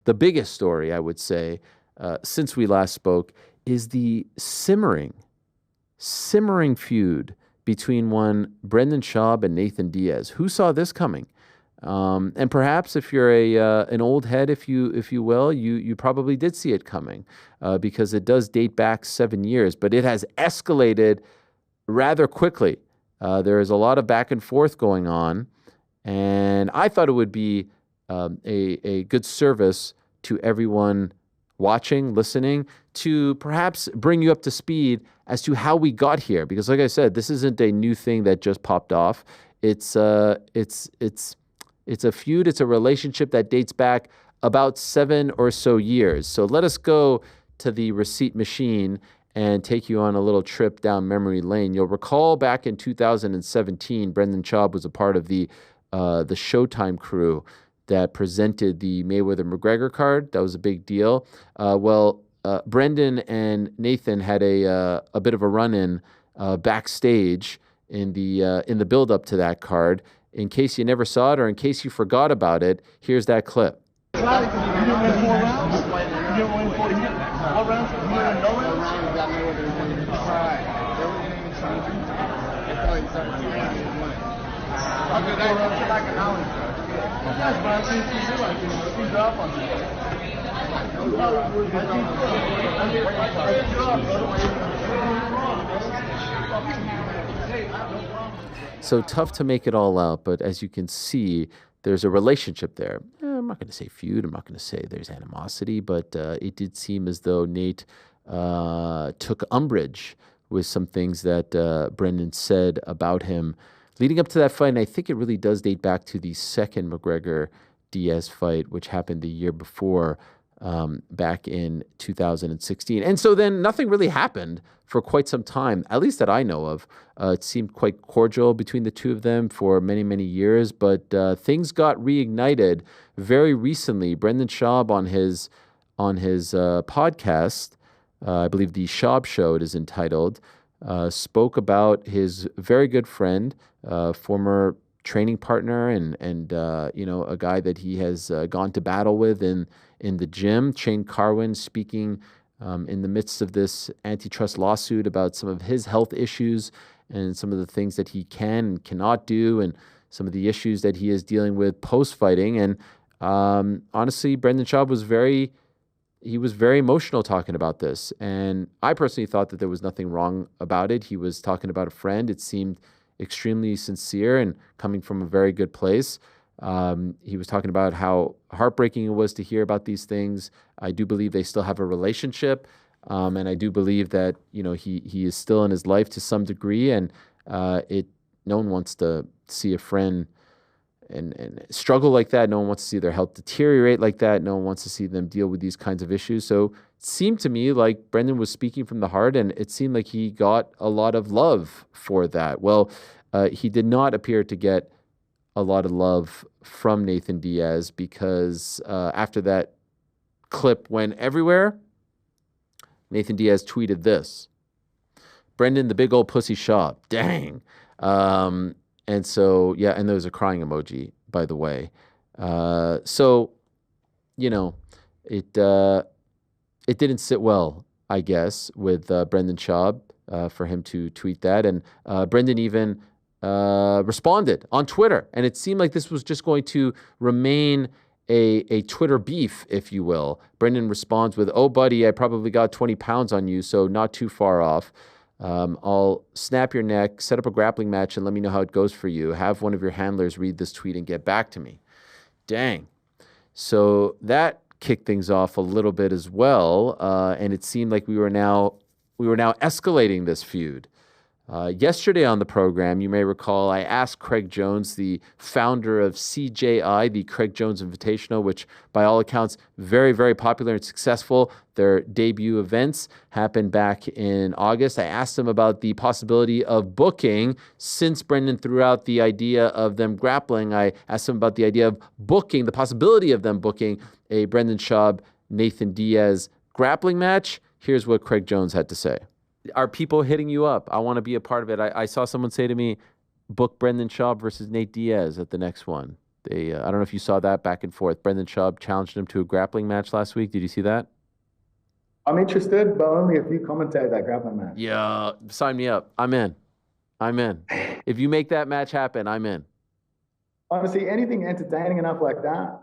the biggest story, I would say, since we last spoke, is the simmering feud between one Brendan Schaub and Nathan Diaz. Who saw this coming? And perhaps if you're an old head, if you will, you probably did see it coming, because it does date back 7 years, but it has escalated rather quickly. There is a lot of back and forth going on, and I thought it would be a good service to everyone watching, listening, to perhaps bring you up to speed as to how we got here. Because, like I said, this isn't a new thing that just popped off. It's a feud. It's a relationship that dates back about 7 or so years. So let us go to the receipt machine and take you on a little trip down memory lane. You'll recall back in 2017, Brendan Schaub was a part of the Showtime crew that presented the Mayweather-McGregor card. That was a big deal. Brendan and Nathan had a bit of a run-in backstage in the build-up to that card. In case you never saw it or in case you forgot about it, here's that clip. You didn't win 4 rounds? You didn't win 40 minutes? What rounds? You didn't win no rounds? Okay, that's like an hour. Yes, but I think you do. I think you drop on that. So tough to make it all out, but as you can see, there's a relationship there. I'm not going to say feud. I'm not going to say there's animosity, but it did seem as though Nate took umbrage with some things that Brendan said about him leading up to that fight. And I think it really does date back to the second McGregor-Diaz fight, which happened the year before, back in 2016. And so then nothing really happened for quite some time, at least that I know of. It seemed quite cordial between the two of them for many, many years, but things got reignited very recently. Brendan Schaub on his podcast, I believe the Schaub Show it is entitled, spoke about his very good friend, former training partner, and a guy that he has gone to battle with in the gym, Shane Carwin, speaking in the midst of this antitrust lawsuit about some of his health issues and some of the things that he can and cannot do, and some of the issues that he is dealing with post-fighting. And honestly, Brendan Schaub was very emotional talking about this. And I personally thought that there was nothing wrong about it. He was talking about a friend. It seemed extremely sincere and coming from a very good place. He was talking about how heartbreaking it was to hear about these things. I do believe they still have a relationship. And I do believe that, he is still in his life to some degree. And no one wants to see a friend and struggle like that. No one wants to see their health deteriorate like that. No one wants to see them deal with these kinds of issues. So it seemed to me like Brendan was speaking from the heart, and it seemed like he got a lot of love for that. Well, he did not appear to get a lot of love from Nathan Diaz, because after that clip went everywhere, Nathan Diaz tweeted this: "Brendan, the big old pussy Schaub. Dang." And so, yeah, and there was a crying emoji, by the way. It didn't sit well, I guess, with Brendan Schaub for him to tweet that. And Brendan even responded on Twitter. And it seemed like this was just going to remain a Twitter beef, if you will. Brendan responds with, "Oh, buddy, I probably got 20 pounds on you, so not too far off. I'll snap your neck, set up a grappling match, and let me know how it goes for you. Have one of your handlers read this tweet and get back to me." Dang. So that kicked things off a little bit as well, and it seemed like we were now escalating this feud. Yesterday on the program, you may recall, I asked Craig Jones, the founder of CJI, the Craig Jones Invitational, which by all accounts, very, very popular and successful. Their debut events happened back in August. I asked him about the possibility of booking, since Brendan threw out the idea of them grappling. I asked him about the idea of booking, the possibility of them booking a Brendan Schaub, Nathan Diaz grappling match. Here's what Craig Jones had to say. Are people hitting you up? I want to be a part of it. I saw someone say to me, book Brendan Schaub versus Nate Diaz at the next one. I don't know if you saw that back and forth. Brendan Schaub challenged him to a grappling match last week. Did you see that? I'm interested, but only if you commentate that grappling match. Yeah, sign me up. I'm in. If you make that match happen, I'm in. Honestly, anything entertaining enough like that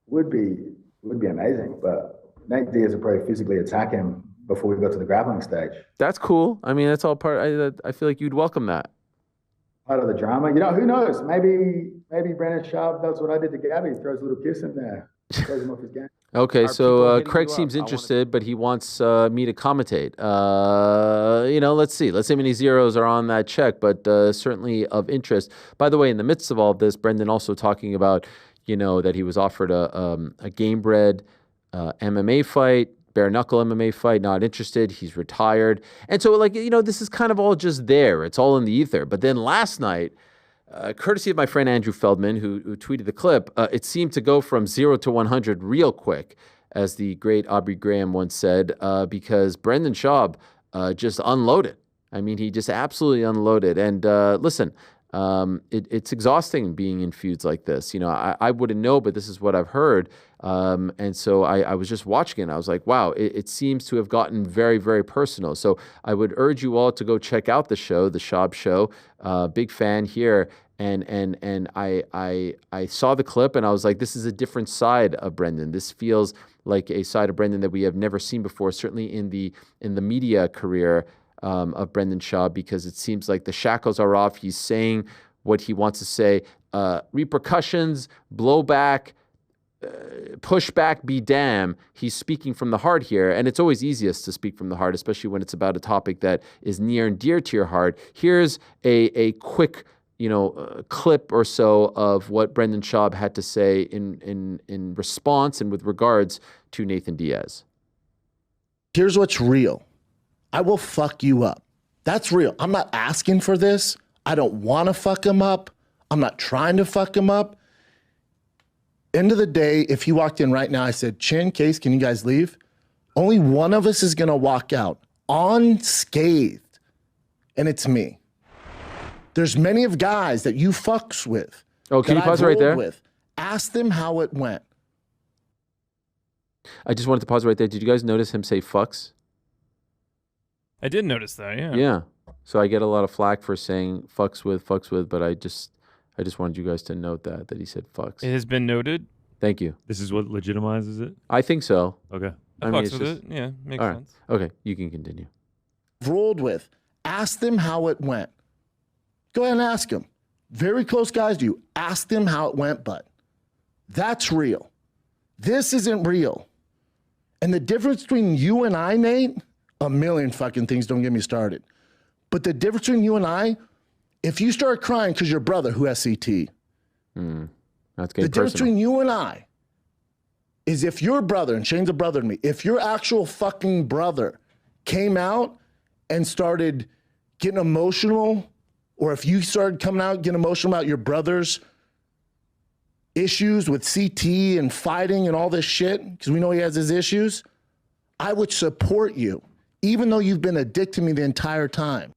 would be amazing. But Nate Diaz would probably physically attack him before we got to the grappling stage. That's cool. I mean, that's all part. I feel like you'd welcome that. Part of the drama. You know, who knows? Maybe Brendan Schaub does what I did to Gabby, throws a little kiss in there, throws him off his game. Okay, so Craig seems interested, but he wants me to commentate. Let's see. Let's see how many zeros are on that check, but certainly of interest. By the way, in the midst of all of this, Brendan also talking about, that he was offered a game-bred MMA fight, bare-knuckle MMA fight, not interested. He's retired. And so, this is kind of all just there. It's all in the ether. But then last night, courtesy of my friend Andrew Feldman, who tweeted the clip, it seemed to go from 0 to 100 real quick, as the great Aubrey Graham once said, because Brendan Schaub just unloaded. I mean, he just absolutely unloaded. And listen, it's exhausting being in feuds like this. I wouldn't know, but this is what I've heard. And so I was just watching it, and I was like, wow, it seems to have gotten very, very personal. So I would urge you all to go check out the show, The Schaub Show. Big fan here. And I saw the clip, and I was like, this is a different side of Brendan. This feels like a side of Brendan that we have never seen before, certainly in the media career of Brendan Schaub, because it seems like the shackles are off. He's saying what he wants to say. Repercussions, blowback, pushback be damn. He's speaking from the heart here, and it's always easiest to speak from the heart, especially when it's about a topic that is near and dear to your heart. Here's a quick clip or so of what Brendan Schaub had to say in response and with regards to Nathan Diaz. Here's what's real. I will fuck you up. That's real. I'm not asking for this. I don't want to fuck him up. I'm not trying to fuck him up. End of the day, if he walked in right now, I said, Chin, Case, can you guys leave? Only one of us is going to walk out unscathed, and it's me. There's many of guys that you fucks with. Oh, can you pause right there? Ask them how it went. I just wanted to pause right there. Did you guys notice him say fucks? I did notice that, yeah. Yeah. So I get a lot of flack for saying fucks with, but I just wanted you guys to note that he said fucks. It has been noted. Thank you. This is what legitimizes it? I think so. Okay. I fucks with it. Yeah, makes sense. Okay, you can continue. Rolled with. Ask them how it went. Go ahead and ask them. Very close guys to you. Ask them how it went, bud. That's real. This isn't real. And the difference between you and I, Nate, a million fucking things, don't get me started. But the difference between you and I, if you start crying because your brother who has CT, that's getting the difference personal. between you and I is if your brother, and Shane's a brother to me, if your actual fucking brother came out and started getting emotional, or if you started coming out getting emotional about your brother's issues with CT and fighting and all this shit, because we know he has his issues, I would support you, even though you've been a dick to me the entire time.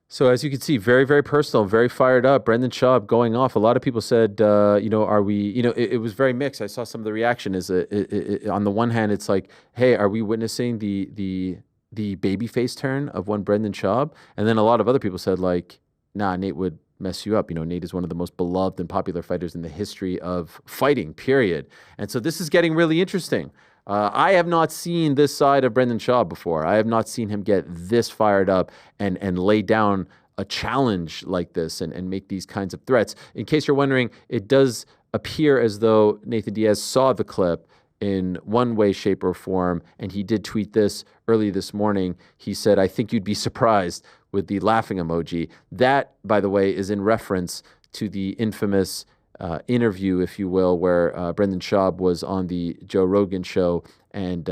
So as you can see, very, very personal, very fired up. Brendan Schaub going off. A lot of people said, are we, it was very mixed. I saw some of the reaction on the one hand, it's like, hey, are we witnessing the babyface turn of one Brendan Schaub? And then a lot of other people said like, nah, Nate would mess you up. Nate is one of the most beloved and popular fighters in the history of fighting, period. And so this is getting really interesting. I have not seen this side of Brendan Schaub before. I have not seen him get this fired up and lay down a challenge like this and make these kinds of threats. In case you're wondering, it does appear as though Nathan Diaz saw the clip in one way, shape, or form, and he did tweet this early this morning. He said, I think you'd be surprised, with the laughing emoji. That, by the way, is in reference to the infamous interview, if you will, where Brendan Schaub was on the Joe Rogan show, and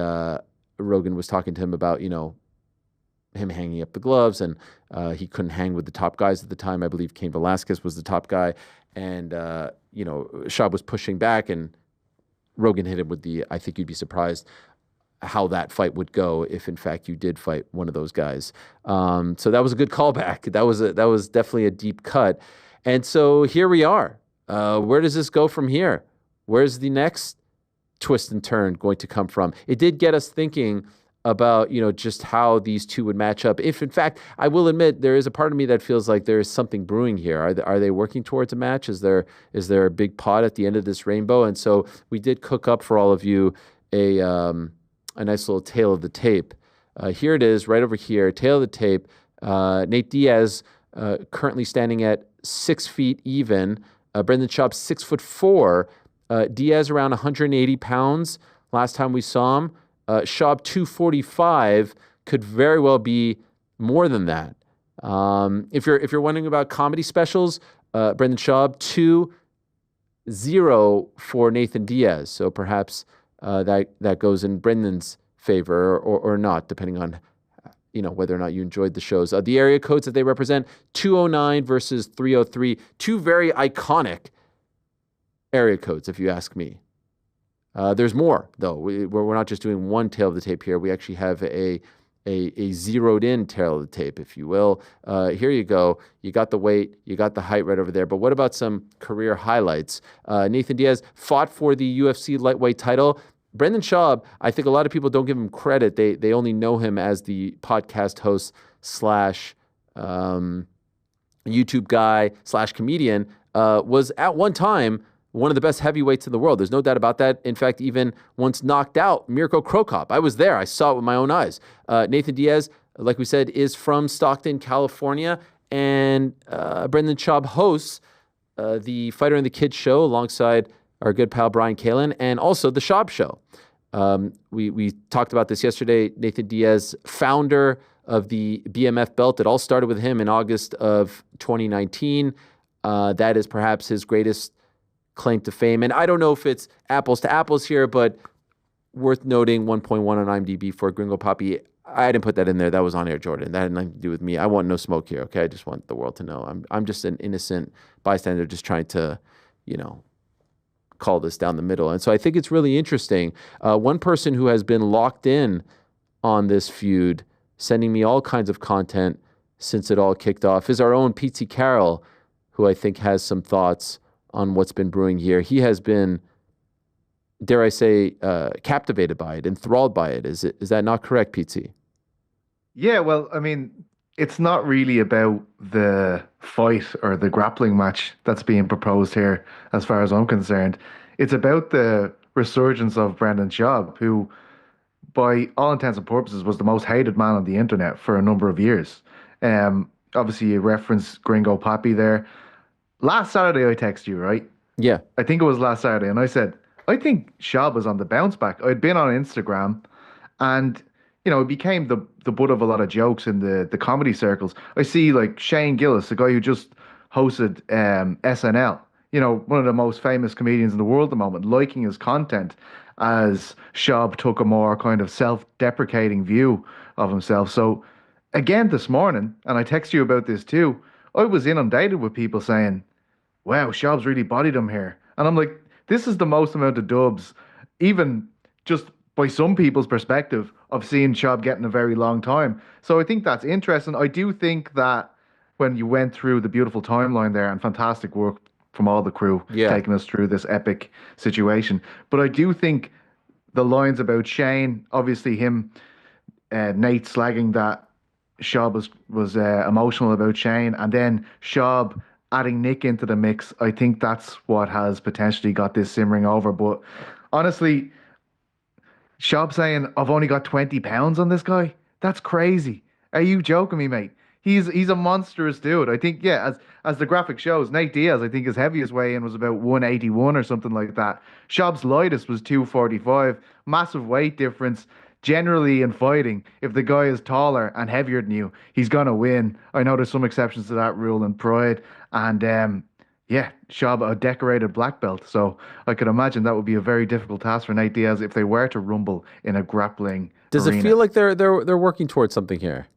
Rogan was talking to him about, him hanging up the gloves, and he couldn't hang with the top guys at the time. I believe Cain Velasquez was the top guy, and Schaub was pushing back, and Rogan hit him with the, I think you'd be surprised how that fight would go if, in fact, you did fight one of those guys. So that was a good callback. That was definitely a deep cut. And so here we are. Where does this go from here? Where's the next twist and turn going to come from? It did get us thinking about, just how these two would match up. If in fact, I will admit, there is a part of me that feels like there is something brewing here. Are they working towards a match? Is there a big pot at the end of this rainbow? And so we did cook up for all of you a nice little tail of the tape. Here it is, right over here, tail of the tape. Nate Diaz currently standing at 6 feet even. Brendan Schaub 6'4". Diaz around 180 pounds last time we saw him. Schaub 245, could very well be more than that. If you're wondering about comedy specials, Brendan Schaub 2-0 for Nathan Diaz. So perhaps that goes in Brendan's favor or not, depending on whether or not you enjoyed the shows. The area codes that they represent, 209 versus 303. Two very iconic area codes, if you ask me. There's more, though. We're not just doing one tail of the tape here. We actually have a zeroed in tail of the tape, if you will. Here you go. You got the weight, you got the height right over there. But what about some career highlights? Nathan Diaz fought for the UFC lightweight title. Brendan Schaub, I think a lot of people don't give him credit. They only know him as the podcast host / YouTube guy / comedian. Was at one time one of the best heavyweights in the world. There's no doubt about that. In fact, even once knocked out Mirko Cro Cop. I was there. I saw it with my own eyes. Nathan Diaz, like we said, is from Stockton, California. And Brendan Schaub hosts the Fighter and the Kid show alongside our good pal Brian Kalin, and also the Schaub Show. We talked about this yesterday. Nathan Diaz, founder of the BMF belt. It all started with him in August of 2019. That is perhaps his greatest claim to fame. And I don't know if it's apples to apples here, but worth noting, 1.1 on IMDb for Gringo Papi. I didn't put that in there. That was on Air Jordan. That had nothing to do with me. I want no smoke here, okay? I just want the world to know. I'm just an innocent bystander just trying to, call this down the middle. And so I think it's really interesting. One person who has been locked in on this feud, sending me all kinds of content since it all kicked off, is our own Pete Carroll, who I think has some thoughts on what's been brewing here. He has been, dare I say, captivated by it, enthralled by it. Is that not correct, Pete? Yeah, well, I mean, it's not really about the fight or the grappling match that's being proposed here, as far as I'm concerned. It's about the resurgence of Brendan Schaub, who, by all intents and purposes, was the most hated man on the internet for a number of years. Obviously, you referenced Gringo Papi there. Last Saturday, I texted you, right? Yeah. I think it was last Saturday, and I said, I think Schaub was on the bounce back. I'd been on Instagram, and it became the butt of a lot of jokes in the comedy circles. I see like Shane Gillis, the guy who just hosted SNL, one of the most famous comedians in the world at the moment, liking his content as Schaub took a more kind of self-deprecating view of himself. So again this morning, and I text you about this too, I was inundated with people saying, wow, Schaub's really bodied him here. And I'm like, this is the most amount of dubs, even just by some people's perspective, of seeing Schaub get in a very long time. So I think that's interesting. I do think that when you went through the beautiful timeline there, and fantastic work from all the crew taking us through this epic situation. But I do think the lines about Shane, obviously him, Nate slagging that Schaub was emotional about Shane, and then Schaub adding Nick into the mix, I think that's what has potentially got this simmering over. But honestly, Schaub saying, I've only got 20 pounds on this guy? That's crazy. Are you joking me, mate? He's a monstrous dude. I think, as the graphic shows, Nate Diaz, I think his heaviest weigh-in was about 181 or something like that. Schaub's lightest was 245. Massive weight difference. Generally in fighting, if the guy is taller and heavier than you, he's going to win. I know there's some exceptions to that rule in Pride. And Schaub, a decorated black belt. So I could imagine that would be a very difficult task for Nate Diaz if they were to rumble in a grappling Does arena. it feel like they're working towards something here?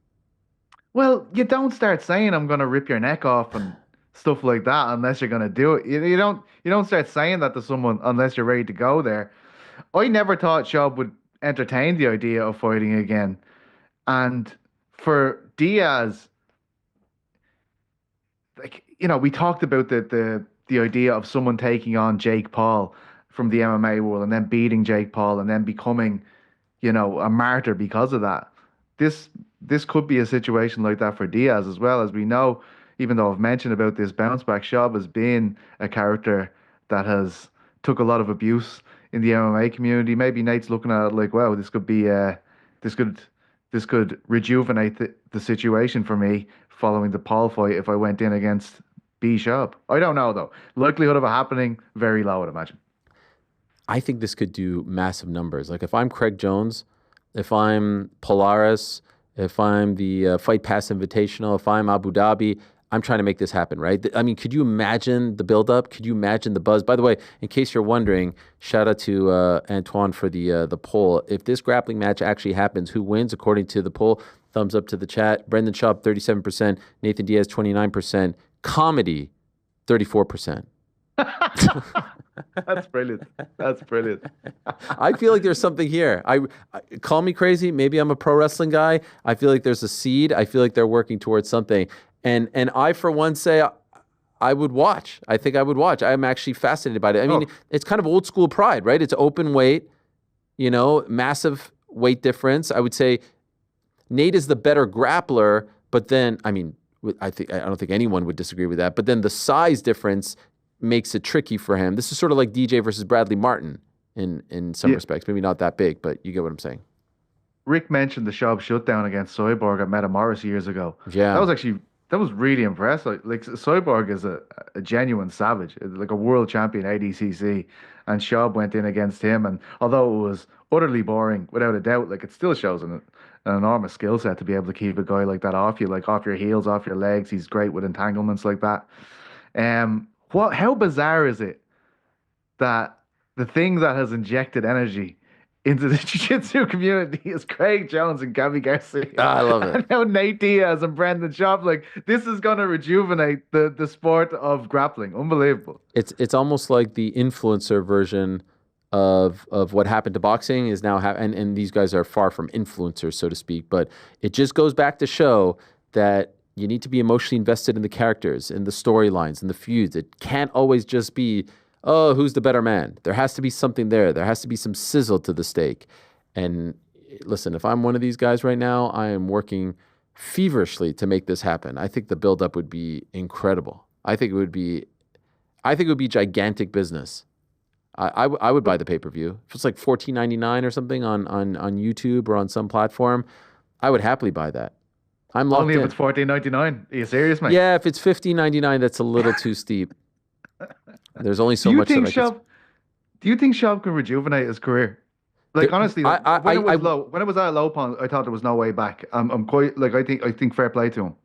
Well, you don't start saying I'm going to rip your neck off and stuff like that unless you're going to do it. You don't start saying that to someone unless you're ready to go there. I never thought Schaub would entertain the idea of fighting again. And for Diaz, like, we talked about the idea of someone taking on Jake Paul from the MMA world and then beating Jake Paul and then becoming, a martyr because of that. This could be a situation like that for Diaz as well. As we know, even though I've mentioned about this bounce back, Schaub has been a character that has took a lot of abuse in the MMA community. Maybe Nate's looking at it like, wow, this could be this could rejuvenate the situation for me following the Paul fight if I went in against B Schaub. I don't know though. Likelihood of it happening very low, I'd imagine. I think this could do massive numbers. Like if I'm Craig Jones, if I'm Polaris, if I'm the Fight Pass Invitational, if I'm Abu Dhabi, I'm trying to make this happen, right? I mean, could you imagine the buildup? Could you imagine the buzz? By the way, in case you're wondering, shout out to Antoine for the poll. If this grappling match actually happens, who wins according to the poll? Thumbs up to the chat. Brendan Schaub, 37%. Nathan Diaz, 29%. Comedy, 34%. That's brilliant. That's brilliant. I feel like there's something here. I call me crazy. Maybe I'm a pro wrestling guy. I feel like there's a seed. I feel like they're working towards something. And I, for one, say I would watch. I think I would watch. I'm actually fascinated by it. I mean, it's kind of old school Pride, right? It's open weight, massive weight difference. I would say Nate is the better grappler, but then, I mean, I don't think anyone would disagree with that. But then the size difference makes it tricky for him. This is sort of like DJ versus Bradley Martin in some respects. Maybe not that big, but you get what I'm saying. Rick mentioned the Schaub shutdown against Cyborg at Metamoris years ago. Yeah. That was really impressive. Like Cyborg is a genuine savage, like a world champion ADCC, and Schaub went in against him. And although it was utterly boring, without a doubt, like it still shows an enormous skill set to be able to keep a guy like that off you, like off your heels, off your legs. He's great with entanglements like that. How bizarre is it that the thing that has injected energy into the jiu-jitsu community is Craig Jones and Gabby Garcia? I love it. And now Nate Diaz and Brendan Schaub. Like, this is going to rejuvenate the sport of grappling. Unbelievable. It's almost like the influencer version of what happened to boxing is now and these guys are far from influencers, so to speak. But it just goes back to show that you need to be emotionally invested in the characters, in the storylines, in the feuds. It can't always just be, oh, who's the better man? There has to be something there. There has to be some sizzle to the steak. And listen, if I'm one of these guys right now, I am working feverishly to make this happen. I think the buildup would be incredible. I think it would be gigantic business. I would buy the pay-per-view. If it's like $14.99 or something on YouTube or on some platform, I would happily buy that. I'm locked Only in. if it's $14.99. Are you serious, mate? Yeah, if it's $15.99, that's a little too steep. There's only so much that I can... Do you think Schaub can rejuvenate his career? Like, honestly, when it was at a low point, I thought there was no way back. I'm quite like I think fair play to him.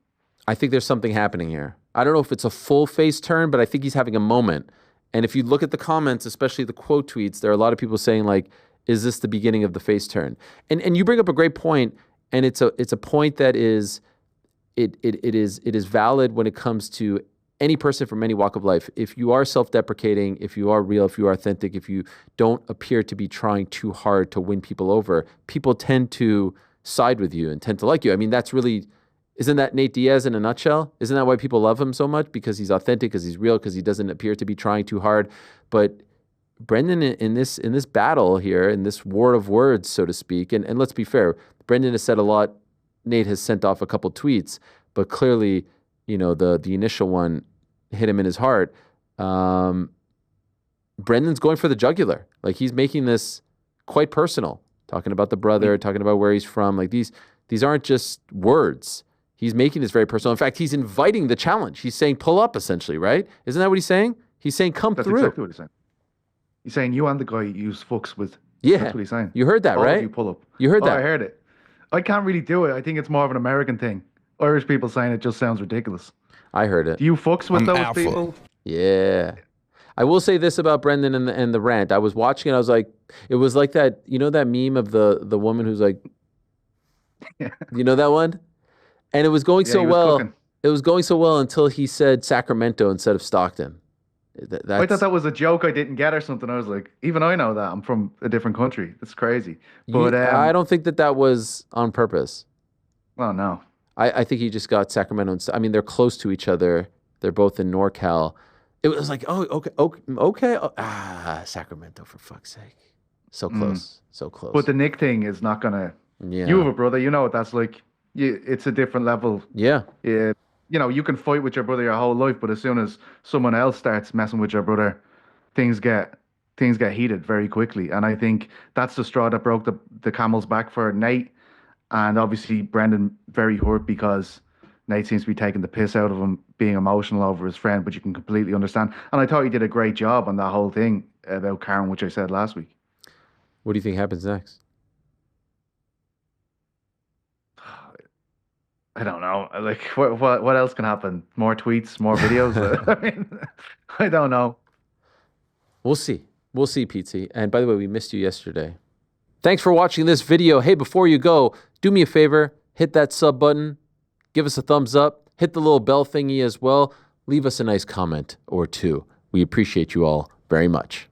I think there's something happening here. I don't know if it's a full face turn, but I think he's having a moment. And if you look at the comments, especially the quote tweets, there are a lot of people saying like, "Is this the beginning of the face turn?" And you bring up a great point, and it's a point that is valid when it comes to any person from any walk of life. If you are self-deprecating, if you are real, if you are authentic, if you don't appear to be trying too hard to win people over, people tend to side with you and tend to like you. I mean, isn't that Nate Diaz in a nutshell? Isn't that why people love him so much? Because he's authentic, because he's real, because he doesn't appear to be trying too hard. But Brendan, in this battle here, in this war of words, so to speak, and let's be fair, Brendan has said a lot. Nate has sent off a couple tweets, but clearly, the initial one hit him in his heart. Brendan's going for the jugular. Like, he's making this quite personal, talking about the brother, talking about where he's from. Like, these aren't just words. He's making this very personal. In fact, he's inviting the challenge. He's saying, pull up, essentially, right? Isn't that what he's saying? He's saying, come That's through. exactly what he's saying. He's saying, you and the guy you use fucks with. Yeah. That's what he's saying. You heard that, All right? of you pull up. You heard that. I heard it. I can't really do it. I think it's more of an American thing. Irish people saying it just sounds ridiculous. I heard it. Do you fucks with those alpha. people? Yeah. I will say this about Brendan and the rant. I was watching it. I was like, it was like that, that meme of the woman who's like, you know that one? And it was going so well. Cooking. It was going so well until he said Sacramento instead of Stockton. I thought that was a joke I didn't get or something. I was like, even I know that. I'm from a different country. It's crazy. But I don't think that was on purpose. Well, no. I think he just got Sacramento. I mean, they're close to each other. They're both in NorCal. It was like, oh, okay. Oh, Sacramento, for fuck's sake. So close. So close. But the Nick thing is not going to... Yeah. You have a brother. You know what that's like. It's a different level. Yeah. You know, you can fight with your brother your whole life, but as soon as someone else starts messing with your brother, things get heated very quickly. And I think that's the straw that broke the camel's back for Nate. And obviously Brendan very hurt because Nate seems to be taking the piss out of him, being emotional over his friend, but you can completely understand. And I thought he did a great job on that whole thing about Karen, which I said last week. What do you think happens next? I don't know. Like, what else can happen? More tweets, more videos? I mean, I don't know. We'll see. We'll see, Pete. And by the way, we missed you yesterday. Thanks for watching this video. Hey, before you go, do me a favor, hit that sub button, give us a thumbs up, hit the little bell thingy as well. Leave us a nice comment or two. We appreciate you all very much.